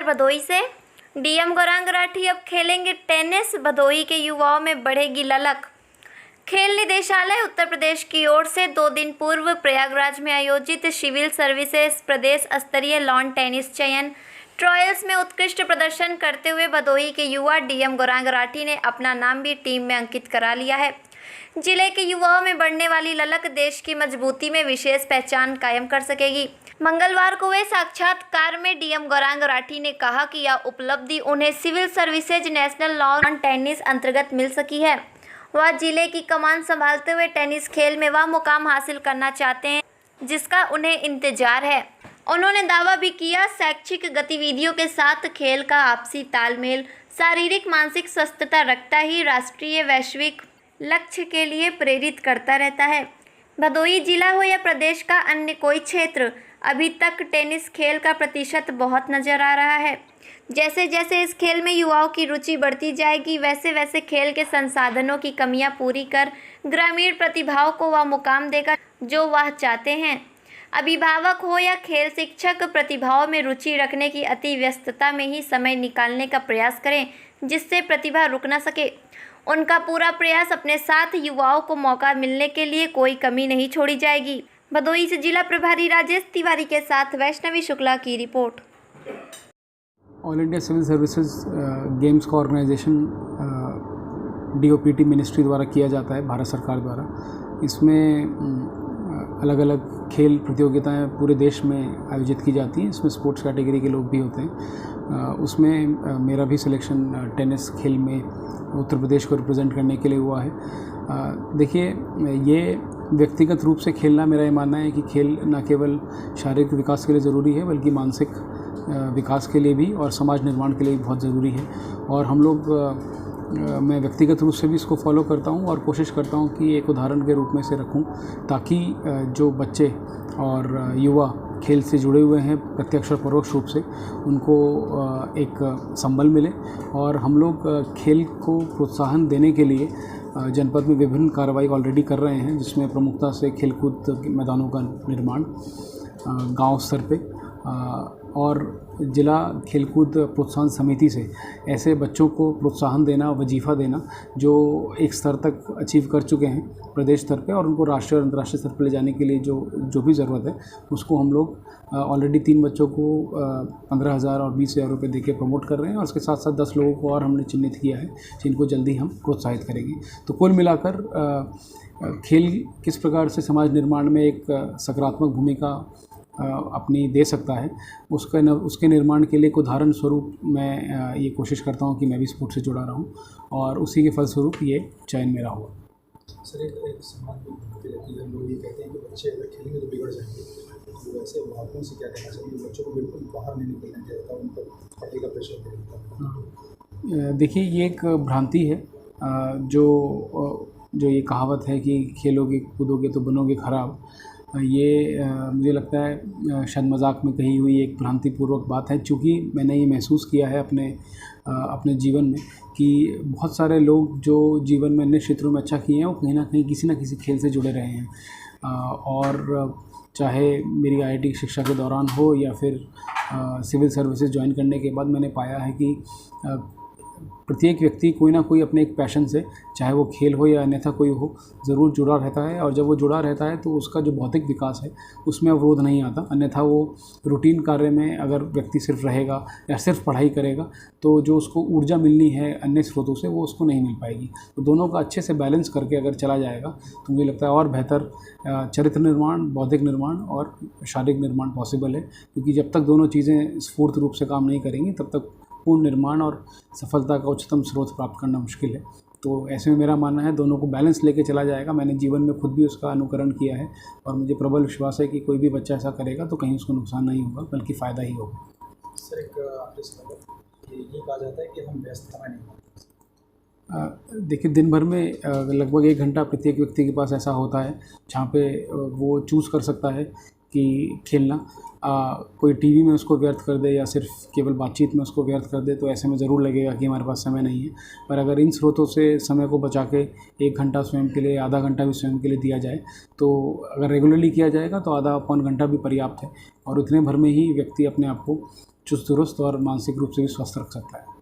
भदोही से। डीएम गौरांग राठी अब खेलेंगे टेनिस, भदोही के युवाओं में बढ़ेगी ललक। खेल निदेशालय उत्तर प्रदेश की ओर से 2 दिन पूर्व प्रयागराज में आयोजित सिविल सर्विसेज प्रदेश स्तरीय लॉन टेनिस चयन ट्रायल्स में उत्कृष्ट प्रदर्शन करते हुए भदोही के युवा डीएम गौरांग राठी ने अपना नाम भी टीम में अंकित करा लिया है। जिले के युवाओं में बढ़ने वाली ललक देश की मजबूती में विशेष पहचान कायम कर सकेगी। मंगलवार को हुए साक्षात्कार में डीएम गौरांग राठी ने कहा कि यह उपलब्धि उन्हें civil services national lawn tennis अंतर्गत मिल सकी है। वह जिले की कमान संभालते हुए टेनिस खेल में वह मुकाम हासिल करना चाहते हैं जिसका उन्हें इंतजार है। उन्होंने दावा भी किया, शैक्षिक गतिविधियों के साथ खेल का आपसी तालमेल शारीरिक मानसिक स्वस्थता रखता ही राष्ट्रीय वैश्विक लक्ष्य के लिए प्रेरित करता रहता है। भदोही जिला हो या प्रदेश का अन्य कोई क्षेत्र, अभी तक टेनिस खेल का प्रतिशत बहुत नज़र आ रहा है। जैसे जैसे इस खेल में युवाओं की रुचि बढ़ती जाएगी, वैसे वैसे खेल के संसाधनों की कमियां पूरी कर ग्रामीण प्रतिभाओं को वह मुकाम देगा जो वह चाहते हैं। अभिभावक हो या खेल शिक्षक, प्रतिभाओं में रुचि रखने की अति व्यस्तता में ही समय निकालने का प्रयास करें जिससे प्रतिभा रुक न सके। उनका पूरा प्रयास अपने साथ युवाओं को मौका मिलने के लिए कोई कमी नहीं छोड़ी जाएगी। भदोही से जिला प्रभारी राजेश तिवारी के साथ वैष्णवी शुक्ला की report. All India civil services games का ऑर्गेनाइजेशन डीओपीटी मिनिस्ट्री द्वारा किया जाता है, भारत सरकार द्वारा। इसमें अलग अलग खेल प्रतियोगिताएं पूरे देश में आयोजित की जाती हैं। इसमें स्पोर्ट्स कैटेगरी के लोग भी होते हैं। उसमें मेरा भी सिलेक्शन टेनिस खेल में उत्तर प्रदेश को रिप्रेजेंट करने के लिए हुआ है। देखिए, ये व्यक्तिगत रूप से खेलना, मेरा ये मानना है कि खेल न केवल शारीरिक विकास के लिए ज़रूरी है बल्कि मानसिक विकास के लिए भी और समाज निर्माण के लिए भी बहुत ज़रूरी है। और हम लोग मैं व्यक्तिगत रूप से भी इसको फॉलो करता हूँ और कोशिश करता हूँ कि एक उदाहरण के रूप में से रखूँ ताकि जो बच्चे और युवा खेल से जुड़े हुए हैं प्रत्यक्ष और परोक्ष रूप से, उनको एक संबल मिले। और हम लोग खेल को प्रोत्साहन देने के लिए जनपद में विभिन्न कार्रवाई ऑलरेडी कर रहे हैं, जिसमें प्रमुखता से खेलकूद मैदानों का निर्माण गांव स्तर पे और जिला खेलकूद प्रोत्साहन समिति से ऐसे बच्चों को प्रोत्साहन देना, वजीफ़ा देना जो एक स्तर तक अचीव कर चुके हैं प्रदेश स्तर पे, और उनको राष्ट्रीय और अंतर्राष्ट्रीय स्तर पर ले जाने के लिए जो भी ज़रूरत है उसको हम लोग ऑलरेडी 3 बच्चों को 15,000 और 20,000 रुपये देके प्रमोट कर रहे हैं। और उसके साथ साथ 10 लोगों को और हमने चिन्हित किया है जिनको जल्दी हम प्रोत्साहित करेंगे। तो कुल मिलाकर खेल किस प्रकार से समाज निर्माण में एक सकारात्मक भूमिका अपनी दे सकता है, उसके निर्माण के लिए एक उदाहरण स्वरूप मैं ये कोशिश करता हूँ कि मैं भी स्पोर्ट्स से जुड़ा रहूँ और उसी के फलस्वरूप ये चयन मेरा हुआ। सर, एक समाज में होती रहती है, लोग ये कहते हैं कि बच्चे अगर खेलेंगे तो बिगड़ जाएंगे, तो वैसे अभिभावकों से क्या कहना चाहिए? बच्चों को बिल्कुल बाहर नहीं निकलना चाहिए था, उन पर पढ़ाई का प्रेशर देता है। देखिए, ये एक भ्रांति है जो ये कहावत है कि खेलोगे कूदोगे तो बनोगे खराब। ये मुझे लगता है शायद मजाक में कही हुई एक भ्रांतिपूर्वक बात है, क्योंकि मैंने ये महसूस किया है अपने जीवन में कि बहुत सारे लोग जो जीवन में अन्य क्षेत्रों में अच्छा किए हैं वो कहीं ना कहीं किसी न किसी खेल से जुड़े रहे हैं। और चाहे मेरी आईआईटी शिक्षा के दौरान हो या फिर सिविल सर्विसेज ज्वाइन करने के बाद, मैंने पाया है कि प्रत्येक व्यक्ति कोई ना कोई अपने एक पैशन से, चाहे वो खेल हो या अन्यथा कोई हो, ज़रूर जुड़ा रहता है। और जब वो जुड़ा रहता है तो उसका जो भौतिक विकास है उसमें अवरोध नहीं आता। अन्यथा वो रूटीन कार्य में अगर व्यक्ति सिर्फ रहेगा या सिर्फ पढ़ाई करेगा तो जो उसको ऊर्जा मिलनी है अन्य स्रोतों से वो उसको नहीं मिल पाएगी। तो दोनों का अच्छे से बैलेंस करके अगर चला जाएगा तो मुझे लगता है और बेहतर चरित्र निर्माण, बौद्धिक निर्माण और शारीरिक निर्माण पॉसिबल है। क्योंकि जब तक दोनों चीज़ें स्फूर्त रूप से काम नहीं करेंगी तब तक पूर्ण निर्माण और सफलता का उच्चतम स्रोत प्राप्त करना मुश्किल है। तो ऐसे में मेरा मानना है दोनों को बैलेंस लेके चला जाएगा। मैंने जीवन में खुद भी उसका अनुकरण किया है और मुझे प्रबल विश्वास है कि कोई भी बच्चा ऐसा करेगा तो कहीं उसको नुकसान नहीं होगा बल्कि फ़ायदा ही होगा। सर, एक आपके सवाल ये कहा जाता है कि हम व्यस्त समय नहीं। देखिए, दिन भर में लगभग 1 घंटा प्रत्येक व्यक्ति के पास ऐसा होता है जहाँ पे वो चूज़ कर सकता है कि खेलना कोई टीवी में उसको व्यर्थ कर दे या सिर्फ केवल बातचीत में उसको व्यर्थ कर दे, तो ऐसे में ज़रूर लगेगा कि हमारे पास समय नहीं है। पर अगर इन स्रोतों से समय को बचा के 1 घंटा स्वयं के लिए, आधा घंटा भी स्वयं के लिए दिया जाए, तो अगर रेगुलरली किया जाएगा तो आधा पौन घंटा भी पर्याप्त है और उतने भर में ही व्यक्ति अपने आप को चुस्त दुरुस्त और मानसिक रूप से भी स्वस्थ रख सकता है।